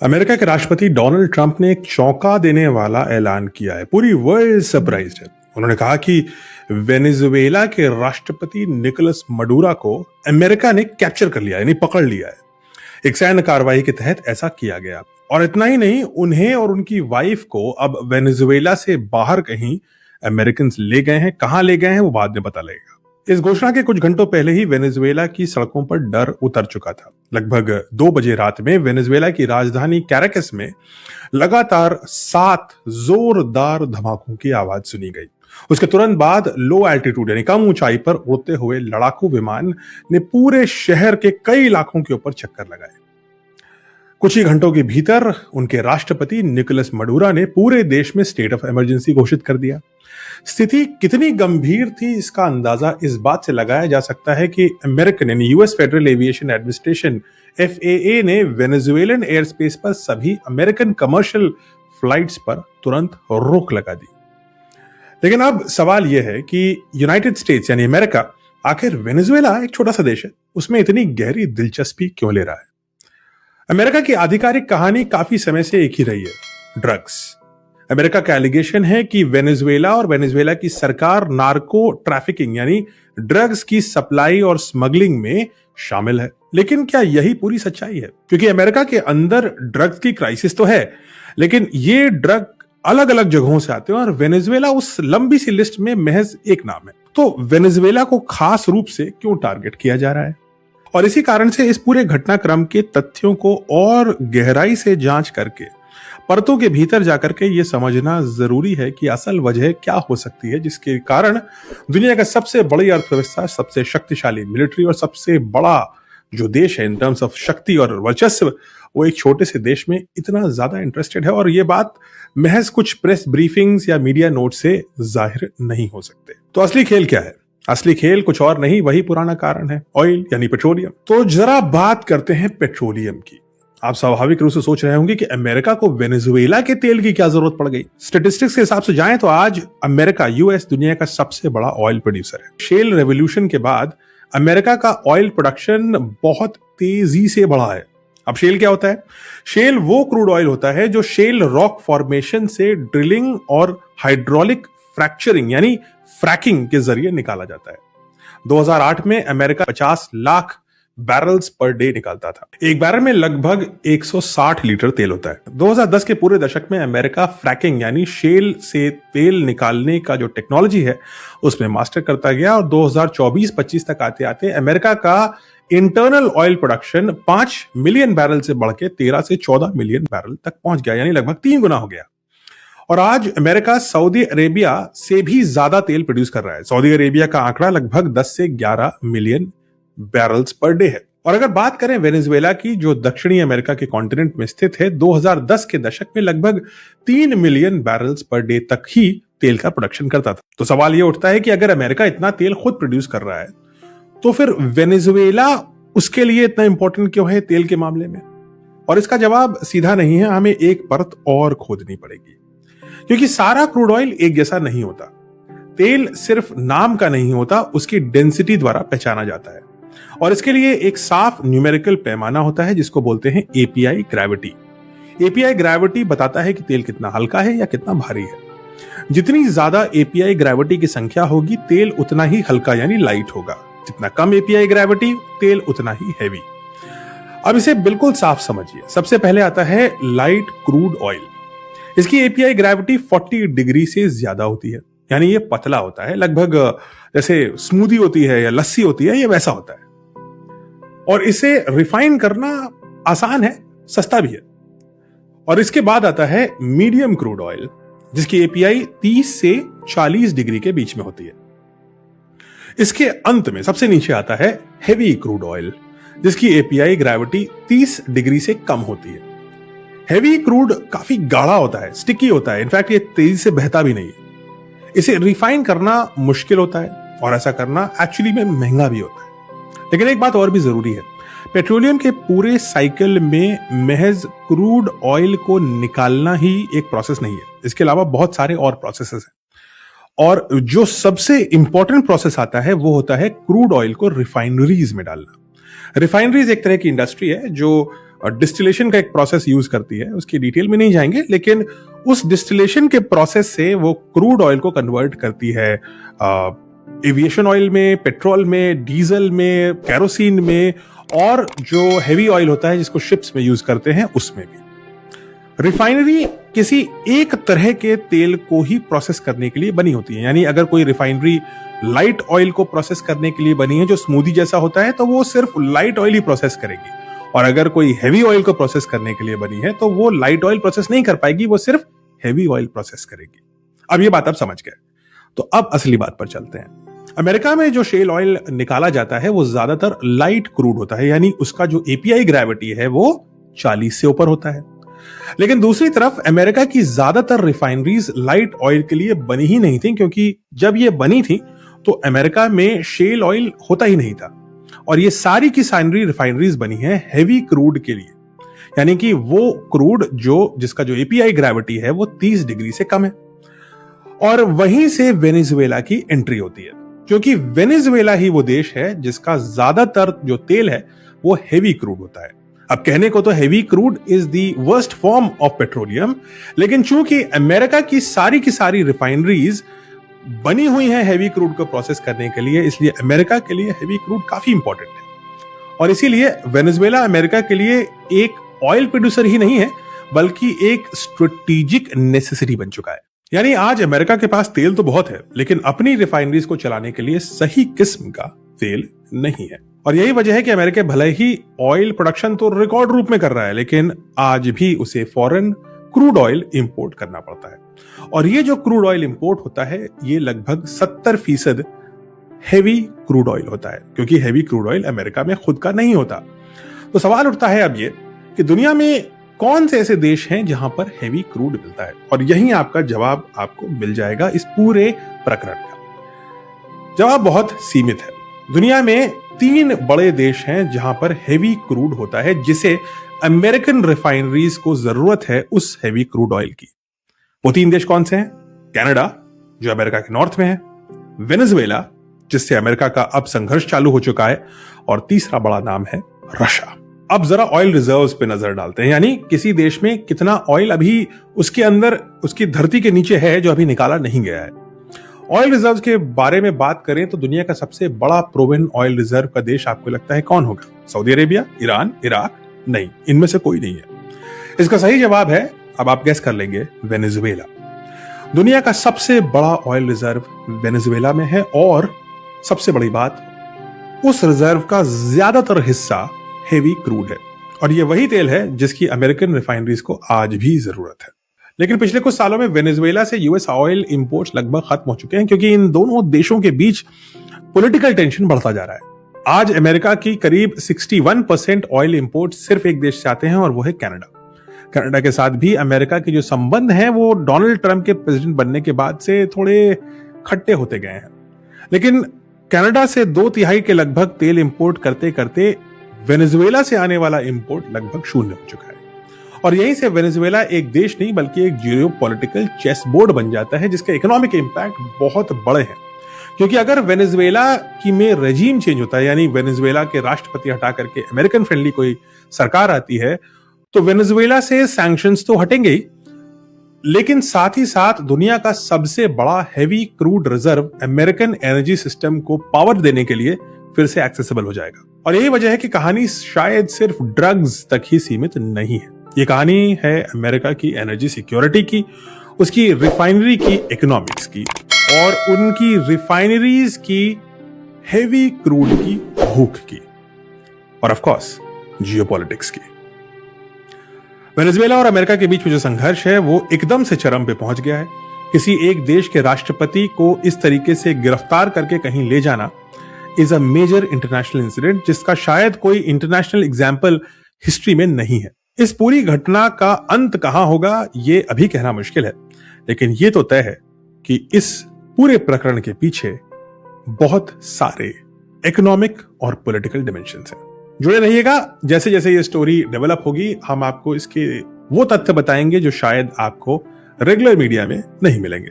America के राष्ट्रपति Donald Trump ने एक चौंका देने वाला ऐलान किया है। पूरी वर्ल्ड सरप्राइज्ड है। उन्होंने कहा कि वेनेजुएला के राष्ट्रपति निकोलस मडूरो को अमेरिका ने कैप्चर कर लिया, यानी पकड़ लिया है। एक सैन्य कार्रवाई के तहत ऐसा किया गया। और इतना ही नहीं, उन्हें और उनकी वाइफ को अब वेनेजुएला से बाहर कहीं अमेरिकन ले गए हैं। कहां ले गए हैं वो बाद में पता लगेगा। इस घोषणा के कुछ घंटों पहले ही वेनेजुएला की सड़कों पर डर उतर चुका था। लगभग 2 बजे रात में वेनेजुएला की राजधानी कैराकस में लगातार 7 जोरदार धमाकों की आवाज सुनी गई। उसके तुरंत बाद लो एल्टीट्यूड यानी कम ऊंचाई पर उड़ते हुए लड़ाकू विमान ने पूरे शहर के कई इलाकों के ऊपर चक्कर लगाए। कुछ ही घंटों के भीतर उनके राष्ट्रपति निकोलस मडूरो ने पूरे देश में स्टेट ऑफ इमरजेंसी घोषित कर दिया। स्थिति कितनी गंभीर थी इसका अंदाजा इस बात से लगाया जा सकता है कि अमेरिकन यानी US federal aviation administration FAA ने वेनेजुएलन एयर स्पेस पर सभी अमेरिकन कमर्शियल फ्लाइट्स पर तुरंत रोक लगा दी। लेकिन अब सवाल यह है कि यूनाइटेड स्टेट्स यानी अमेरिका आखिर वेनेजुएला एक छोटा सा देश है, उसमें इतनी गहरी दिलचस्पी क्यों ले रहा है? अमेरिका की आधिकारिक कहानी काफी समय से एक ही रही है, ड्रग्स। अमेरिका का एलिगेशन है कि वेनेजुएला और वेनेजुएला की सरकार नार्को ट्रैफिकिंग यानी ड्रग्स की सप्लाई और स्मगलिंग में शामिल है। लेकिन क्या यही पूरी सच्चाई है? क्योंकि अमेरिका के अंदर ड्रग्स की क्राइसिस तो है, लेकिन ये ड्रग अलग अलग जगहों से आते हैं और वेनेजुएला उस लंबी सी लिस्ट में महज एक नाम है। तो वेनेजुएला को खास रूप से क्यों टारगेट किया जा रहा है? और इसी कारण से इस पूरे घटनाक्रम के तथ्यों को और गहराई से जांच करके परतों के भीतर जाकर के ये समझना जरूरी है कि असल वजह क्या हो सकती है जिसके कारण दुनिया का सबसे बड़ी अर्थव्यवस्था, सबसे शक्तिशाली मिलिट्री और सबसे बड़ा जो देश है इन टर्म्स ऑफ शक्ति और वर्चस्व, वो एक छोटे से देश में इतना ज्यादा इंटरेस्टेड है। और ये बात महज कुछ प्रेस ब्रीफिंग्स या मीडिया नोट से जाहिर नहीं हो सकते। तो असली खेल क्या है? असली खेल कुछ और नहीं, वही पुराना कारण है, ऑयल यानी पेट्रोलियम। तो जरा बात करते हैं पेट्रोलियम की। आप स्वाभाविक रूप से सोच रहे होंगे कि अमेरिका को वेनेजुएला के तेल की क्या जरूरत पड़ गई। स्टैटिस्टिक्स के हिसाब से जाएं तो आज अमेरिका यूएस दुनिया का सबसे बड़ा ऑयल प्रोड्यूसर है। शेल रेवोल्यूशन के बाद अमेरिका का ऑयल प्रोडक्शन बहुत तेजी से बढ़ा है। अब शेल क्या होता है? शेल वो क्रूड ऑयल होता है जो शेल रॉक फॉर्मेशन से ड्रिलिंग और हाइड्रोलिक फ्रैक्चरिंग यानी फ्रैकिंग के जरिए निकाला जाता है। 2008 में America 50 lakh barrels per day निकालता था। एक बैरल में लगभग 160 लीटर तेल होता है। 2010 के पूरे दशक में अमेरिका फ्रैकिंग यानी शेल से तेल निकालने का जो टेक्नोलॉजी है उसमें मास्टर करता गया और 2024-25 तक आते आते अमेरिका का internal oil production 5 million barrel से बढ़ के 13 से 14 मिलियन बैरल तक पहुंच गया, यानी लगभग 3 गुना हो गया। और आज अमेरिका सऊदी अरेबिया से भी ज्यादा तेल प्रोड्यूस कर रहा है। सऊदी अरेबिया का आंकड़ा लगभग 10 से 11 मिलियन बैरल्स पर डे है। और अगर बात करें वेनेजुएला की, जो दक्षिणी अमेरिका के कॉन्टिनेंट में स्थित है, 2010 के दशक में लगभग 3 मिलियन बैरल्स पर डे तक ही तेल का प्रोडक्शन करता था। तो सवाल यह उठता है कि अगर अमेरिका इतना तेल खुद प्रोड्यूस कर रहा है तो फिर वेनेजुएला उसके लिए इतना इंपॉर्टेंट क्यों है तेल के मामले में? और इसका जवाब सीधा नहीं है, हमें एक परत और खोदनी पड़ेगी। क्योंकि सारा क्रूड ऑयल एक जैसा नहीं होता। तेल सिर्फ नाम का नहीं होता, उसकी डेंसिटी द्वारा पहचाना जाता है। और इसके लिए एक साफ न्यूमेरिकल पैमाना होता है जिसको बोलते हैं API ग्रेविटी। API ग्रेविटी बताता है कि तेल कितना हल्का है या कितना भारी है। जितनी ज्यादा API ग्रेविटी की संख्या होगी, तेल उतना ही हल्का यानी लाइट होगा। जितना कम API ग्रेविटी, तेल उतना ही हैवी। अब इसे बिल्कुल साफ समझिए। सबसे पहले आता है लाइट क्रूड ऑयल। इसकी API ग्रेविटी 40 डिग्री से ज्यादा होती है, यानी ये पतला होता है, लगभग जैसे स्मूदी होती है या लस्सी होती है, ये वैसा होता है। और इसे रिफाइन करना आसान है, सस्ता भी है। और इसके बाद आता है मीडियम क्रूड ऑयल, जिसकी API 30 से 40 डिग्री के बीच में होती है। इसके अंत में सबसे नीचे आता है हेवी क्रूड ऑयल, जिसकी API ग्रेविटी 30 डिग्री से कम होती है। हेवी क्रूड काफी गाढ़ा होता है, स्टिकी होता है, इनफैक्ट ये तेजी से बहता भी नहीं है। इसे रिफाइन करना मुश्किल होता है और ऐसा करना एक्चुअली में महंगा भी होता है। लेकिन एक बात और भी जरूरी है, पेट्रोलियम के पूरे साइकिल में महज क्रूड ऑयल को निकालना ही एक प्रोसेस नहीं है। इसके अलावा बहुत सारे और प्रोसेसेस हैं। और जो सबसे इंपॉर्टेंट प्रोसेस आता है वो होता है क्रूड ऑयल को रिफाइनरीज में डालना। रिफाइनरीज एक तरह की इंडस्ट्री है जो डिस्टिलेशन का एक प्रोसेस यूज करती है, उसकी डिटेल में नहीं जाएंगे, लेकिन उस डिस्टिलेशन के प्रोसेस से वो क्रूड ऑयल को कन्वर्ट करती है एविएशन ऑयल में, पेट्रोल में, डीजल में, केरोसिन में, और जो हैवी ऑयल होता है जिसको शिप्स में यूज करते हैं उसमें भी। रिफाइनरी किसी एक तरह के तेल को ही प्रोसेस करने के लिए बनी होती है, यानी अगर कोई रिफाइनरी लाइट ऑयल को प्रोसेस करने के लिए बनी है जो स्मूदी जैसा होता है, तो वो सिर्फ लाइट ऑयल ही प्रोसेस करेगी, और अगर कोई हैवी ऑयल को प्रोसेस करने के लिए बनी है तो वो लाइट ऑयल प्रोसेस नहीं कर पाएगी, वो सिर्फ हैवी ऑयल प्रोसेस करेगी। अब ये बात आप समझ गए, तो अब असली बात पर चलते हैं। अमेरिका में जो शेल ऑयल निकाला जाता है वो ज्यादातर लाइट क्रूड होता है, यानी उसका जो एपीआई ग्रेविटी है वो 40 से ऊपर होता है। लेकिन दूसरी तरफ अमेरिका की ज्यादातर रिफाइनरीज लाइट ऑयल के लिए बनी ही नहीं थी, क्योंकि जब ये बनी थी तो अमेरिका में शेल ऑयल होता ही नहीं था, और ये सारी की सारी रिफाइनरीज बनी है हैवी क्रूड के लिए, यानी कि वो क्रूड जिसका जो एपीआई ग्रेविटी है वो 30 डिग्री से कम है। और वहीं से वेनेजुएला की एंट्री होती है, क्योंकि वेनेजुएला ही वो देश है जिसका ज्यादातर जो तेल है वो हैवी क्रूड होता है। अब कहने को तो heavy crude is the worst form of petroleum, लेकिन चूंकि अमेरिका की सारी रिफाइनरीज बनी हुई हैं हैवी क्रूड को प्रोसेस करने के लिए, इसलिए अमेरिका के लिए हैवी क्रूड काफी इंपॉर्टेंट है। और इसीलिए वेनेजुएला अमेरिका के लिए एक ऑयल प्रोड्यूसर ही नहीं है, बल्कि एक स्ट्रेटेजिक नेसेसिटी बन चुका है। यानी आज अमेरिका के पास तेल तो बहुत है, लेकिन अपनी रिफाइनरीज को चलाने के लिए सही किस्म का तेल नहीं है। और यही वजह है कि अमेरिका भले ही ऑयल प्रोडक्शन तो रिकॉर्ड रूप में कर रहा है, लेकिन आज भी उसे फॉरेन क्रूड ऑयल इंपोर्ट करना पड़ता है। और ये जो क्रूड ऑयल इंपोर्ट होता है ये लगभग 70% हैवी क्रूड ऑयल होता है, क्योंकि हैवी क्रूड ऑयल अमेरिका में खुद का नहीं होता। तो सवाल उठता है अब ये कि दुनिया में कौन से ऐसे देश हैं जहां पर हैवी क्रूड मिलता है, और यही आपका जवाब आपको मिल जाएगा इस पूरे प्रकरण का। जवाब बहुत सीमित है। दुनिया में 3 बड़े देश हैं जहां पर हैवी क्रूड होता है, जिसे अमेरिकन रिफाइनरीज को जरूरत है उस हैवी क्रूड ऑयल की। वो 3 देश कौन से हैं? कनाडा, जो अमेरिका के नॉर्थ में है, वेनेजुएला, जिससे अमेरिका का अब संघर्ष चालू हो चुका है, और तीसरा बड़ा नाम है रशिया। अब जरा ऑयल रिजर्व्स पे नजर डालते हैं, यानी किसी देश में कितना ऑयल अभी उसके अंदर, उसकी धरती के नीचे है जो अभी निकाला नहीं गया है। ऑयल रिजर्व्स के बारे में बात करें तो दुनिया का सबसे बड़ा प्रोवन ऑयल रिजर्व का देश आपको लगता है कौन होगा? Saudi Arabia, Iran, Iraq? नहीं, इनमें से कोई नहीं है। इसका सही जवाब है, अब आप गेस कर लेंगे, वेनेजुएला। दुनिया का सबसे बड़ा ऑयल रिजर्व वेनेजुएला में है, और सबसे बड़ी बात, उस रिजर्व का ज्यादातर हिस्सा हेवी क्रूड है, और ये वही तेल है जिसकी अमेरिकन रिफाइनरीज को आज भी जरूरत है। लेकिन पिछले कुछ सालों में वेनेजुएला से यूएस ऑयल इंपोर्ट्स लगभग खत्म हो चुके हैं, क्योंकि इन दोनों देशों के बीच पॉलिटिकल टेंशन बढ़ता जा रहा है। आज अमेरिका की करीब 61% ऑयल इंपोर्ट सिर्फ एक देश से आते हैं, और वो है कनाडा। कनाडा के साथ भी अमेरिका के जो संबंध हैं वो डोनाल्ड ट्रंप के प्रेसिडेंट बनने के बाद से थोड़े खट्टे होते गए हैं। लेकिन कनाडा से 2/3 के लगभग तेल इंपोर्ट करते करते वेनेजुएला से आने वाला इंपोर्ट लगभग शून्य हो चुका है, और यहीं से वेनेजुएला एक देश नहीं बल्कि एक जियोपॉलिटिकल चेस बोर्ड बन जाता है, जिसके इकोनॉमिक इंपैक्ट बहुत बड़े हैं। क्योंकि अगर वेनेजुएला की में रेजीम चेंज होता है, यानी वेनेजुएला के राष्ट्रपति हटा करके अमेरिकन फ्रेंडली कोई सरकार आती है, तो वेनेजुएला से सैंक्शंस तो हटेंगे ही, लेकिन साथ ही साथ दुनिया का सबसे बड़ा heavy crude reserve American energy system को पावर देने के लिए फिर से एक्सेसिबल हो जाएगा। और यही वजह है कि कहानी शायद सिर्फ ड्रग्स तक ही सीमित नहीं है। ये कहानी है अमेरिका की एनर्जी सिक्योरिटी की, उसकी रिफाइनरी की इकोनॉमिक्स की, और उनकी रिफाइनरीज की हेवी क्रूड की भूख की, और ऑफ कोर्स जियोपॉलिटिक्स की। वेनेजुएला और अमेरिका के बीच में जो संघर्ष है वो एकदम से चरम पे पहुंच गया है। किसी एक देश के राष्ट्रपति को इस तरीके से गिरफ्तार करके कहीं ले जाना is a major international incident, जिसका शायद कोई इंटरनेशनल एग्जाम्पल हिस्ट्री में नहीं है। इस पूरी घटना का अंत कहां होगा ये अभी कहना मुश्किल है, लेकिन ये तो तय है कि इस पूरे प्रकरण के पीछे बहुत सारे इकोनॉमिक और पॉलिटिकल डिमेंशंस हैं। जुड़े रहिएगा, जैसे जैसे ये स्टोरी डेवलप होगी हम आपको इसके वो तथ्य बताएंगे जो शायद आपको रेगुलर मीडिया में नहीं मिलेंगे।